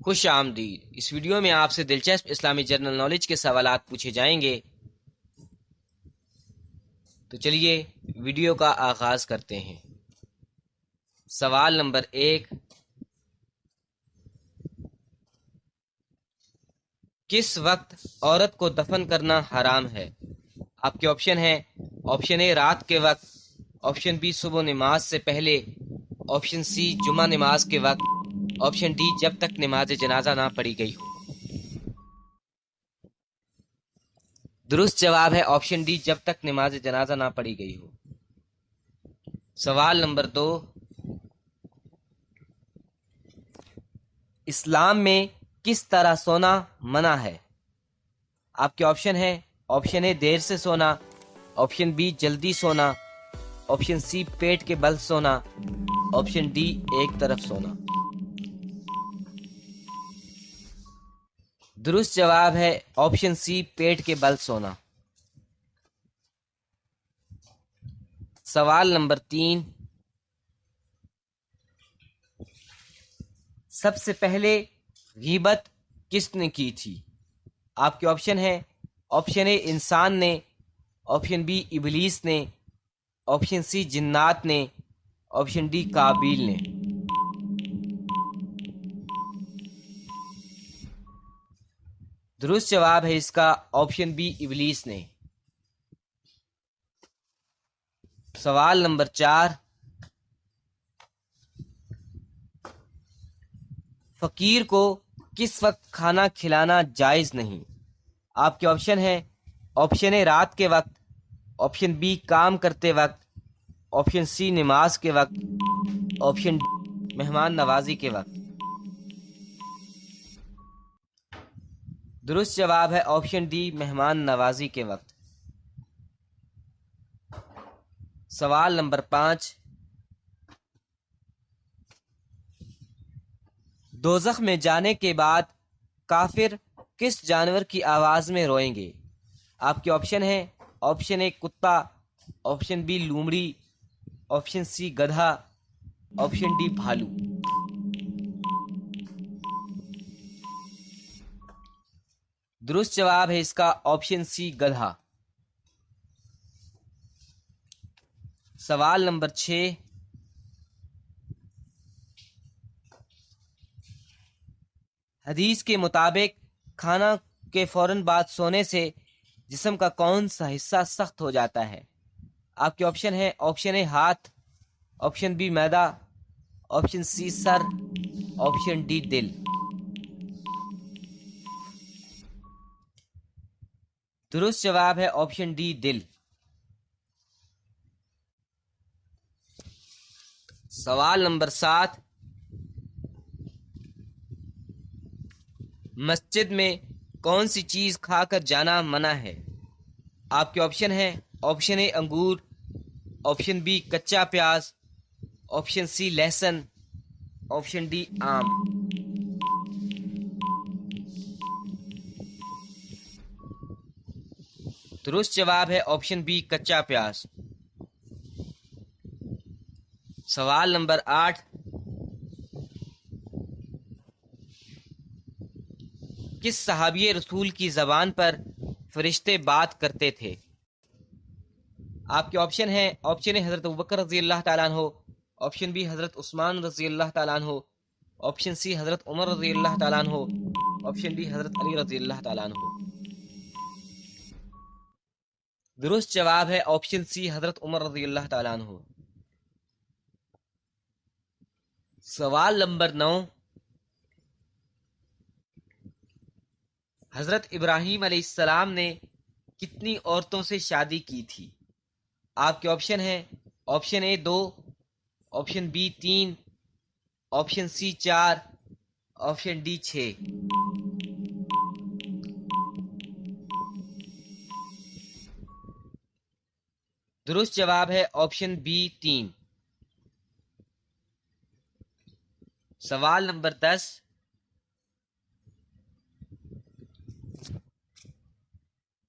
خوش آمدید۔ اس ویڈیو میں آپ سے دلچسپ اسلامی جنرل نالج کے سوالات پوچھے جائیں گے، تو چلیے ویڈیو کا آغاز کرتے ہیں۔ سوال نمبر 1، کس وقت عورت کو دفن کرنا حرام ہے؟ آپ کے آپشن ہیں: آپشن اے رات کے وقت، آپشن بی صبح نماز سے پہلے، آپشن سی جمعہ نماز کے وقت، آپشن ڈی جب تک نماز جنازہ نہ پڑھی گئی ہو۔ درست جواب ہے آپشن ڈی، جب تک نماز جنازہ نہ پڑھی گئی ہو۔ سوال نمبر 2، اسلام میں کس طرح سونا منع ہے؟ آپ کے آپشن ہیں: آپشن اے دیر سے سونا، آپشن بی جلدی سونا، آپشن سی پیٹ کے بل سونا، آپشن ڈی ایک طرف سونا۔ درست جواب ہے آپشن سی پیٹ کے بل سونا۔ سوال نمبر 3، سب سے پہلے غیبت کس نے کی تھی؟ آپ کے آپشن ہیں: آپشن اے انسان نے، آپشن بی ابلیس نے، آپشن سی جنات نے، آپشن ڈی قابیل نے۔ درست جواب ہے اس کا آپشن بی ابلیس نے۔ سوال نمبر 4، فقیر کو کس وقت کھانا کھلانا جائز نہیں؟ آپ کے آپشن ہیں: آپشن اے رات کے وقت، آپشن بی کام کرتے وقت، آپشن سی نماز کے وقت، آپشن ڈی مہمان نوازی کے وقت۔ درست جواب ہے آپشن ڈی مہمان نوازی کے وقت۔ سوال نمبر 5، دوزخ میں جانے کے بعد کافر کس جانور کی آواز میں روئیں گے؟ آپ کے آپشن ہیں: آپشن اے کتا، آپشن بی لومڑی، آپشن سی گدھا، آپشن ڈی بھالو۔ درست جواب ہے اس کا آپشن سی گدھا۔ سوال نمبر 6، حدیث کے مطابق کھانا کے فوراً بعد سونے سے جسم کا کون سا حصہ سخت ہو جاتا ہے؟ آپ کے آپشن ہیں: آپشن اے ہاتھ، آپشن بی معدہ، آپشن سی سر، آپشن ڈی دل۔ درست جواب ہے آپشن ڈی دل۔ سوال نمبر 7، مسجد میں کون سی چیز کھا کر جانا منع ہے؟ آپ کے آپشن ہیں: آپشن اے انگور، آپشن بی کچا پیاز، آپشن سی لہسن، آپشن ڈی آم۔ درست جواب ہے آپشن بی کچا پیاز۔ سوال نمبر 8، کس صحابی رسول کی زبان پر فرشتے بات کرتے تھے؟ آپ کے آپشن ہیں: آپشن اے حضرت ابوبکر رضی اللہ تعالیٰ عنہ، آپشن بی حضرت عثمان رضی اللہ تعالیٰ عنہ، آپشن سی حضرت عمر رضی اللہ تعالیٰ عنہ، آپشن ڈی حضرت علی رضی اللہ تعالیٰ عنہ۔ درست جواب ہے آپشن سی حضرت عمر رضی اللہ تعالیٰ عنہ۔ سوال نمبر 9، حضرت ابراہیم علیہ السلام نے کتنی عورتوں سے شادی کی تھی؟ آپ کے آپشن ہیں: option A 2، option B 3، option C 4، option D 6۔ درست جواب ہے آپشن بی 3۔ سوال نمبر 10،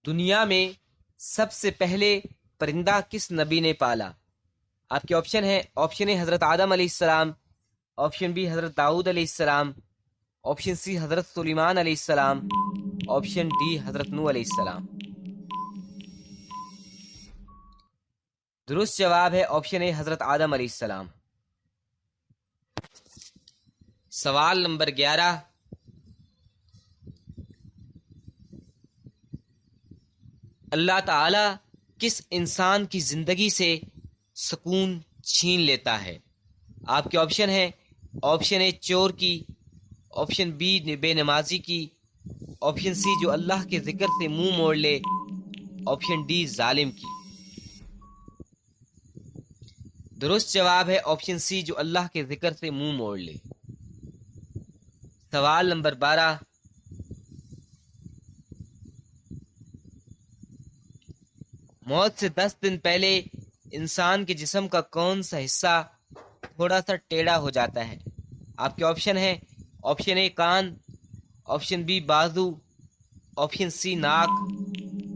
دنیا میں سب سے پہلے پرندہ کس نبی نے پالا؟ آپ کے آپشن ہیں: آپشن اے حضرت آدم علیہ السلام، آپشن بی حضرت داؤد علیہ السلام، آپشن سی حضرت سلیمان علیہ السلام، آپشن ڈی حضرت نوح علیہ السلام۔ درست جواب ہے آپشن اے حضرت آدم علیہ السلام۔ سوال نمبر 11، اللہ تعالی کس انسان کی زندگی سے سکون چھین لیتا ہے؟ آپ کے آپشن ہیں آپشن اے چور کی، آپشن بی بے نمازی کی، آپشن سی جو اللہ کے ذکر سے منہ موڑ لے، آپشن ڈی ظالم کی۔ درست جواب ہے آپشن سی جو اللہ کے ذکر سے منہ موڑ لے۔ سوال نمبر 12، موت سے 10 دن پہلے انسان کے جسم کا کون سا حصہ تھوڑا سا ٹیڑھا ہو جاتا ہے؟ آپ کے آپشن ہیں آپشن اے کان، آپشن بی بازو، آپشن سی ناک،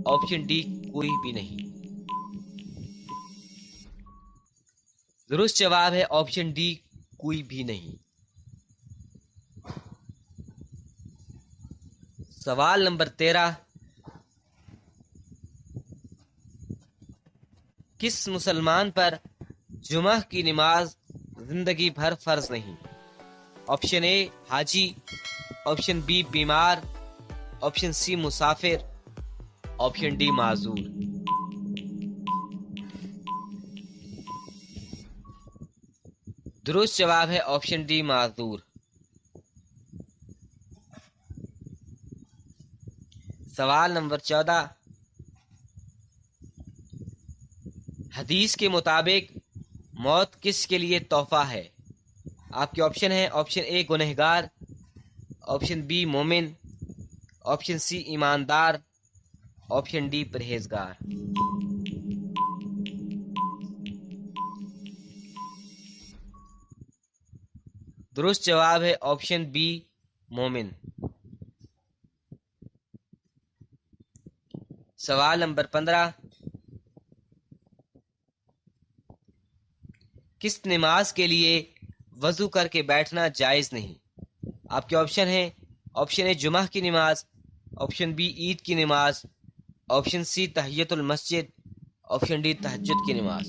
آپشن ڈی کوئی بھی نہیں۔ درست جواب ہے آپشن ڈی کوئی بھی نہیں۔ سوال نمبر 13، کس مسلمان پر جمعہ کی نماز زندگی بھر فرض نہیں؟ آپشن اے حاجی، آپشن بی بیمار، آپشن سی مسافر، آپشن ڈی معذور۔ درست جواب ہے آپشن ڈی معذور۔ سوال نمبر 14، حدیث کے مطابق موت کس کے لیے تحفہ ہے؟ آپ کے آپشن ہیں آپشن اے گنہگار، آپشن بی مومن، آپشن سی ایماندار، آپشن ڈی پرہیزگار۔ درست جواب ہے آپشن بی مومن۔ سوال نمبر 15، کس نماز کے لیے وضو کر کے بیٹھنا جائز نہیں؟ آپ کے آپشن ہیں آپشن اے جمعہ کی نماز، آپشن بی عید کی نماز، آپشن سی تحیت المسجد، آپشن ڈی تہجد کی نماز۔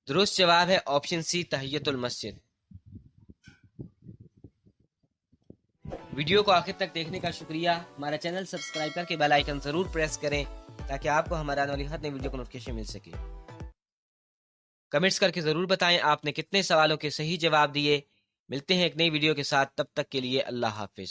درست جواب ہے آپشن سی تحیت المسجد۔ ویڈیو کو آخر تک دیکھنے کا شکریہ۔ ہمارا چینل سبسکرائب کر کے بیل آئیکن ضرور پریس کریں تاکہ آپ کو ہمارا آنے والی ہر نئی ویڈیو کو نوٹیفیکیشن مل سکے۔ کمنٹس کر کے ضرور بتائیں آپ نے کتنے سوالوں کے صحیح جواب دیے۔ ملتے ہیں ایک نئی ویڈیو کے ساتھ، تب تک کے لیے اللہ حافظ۔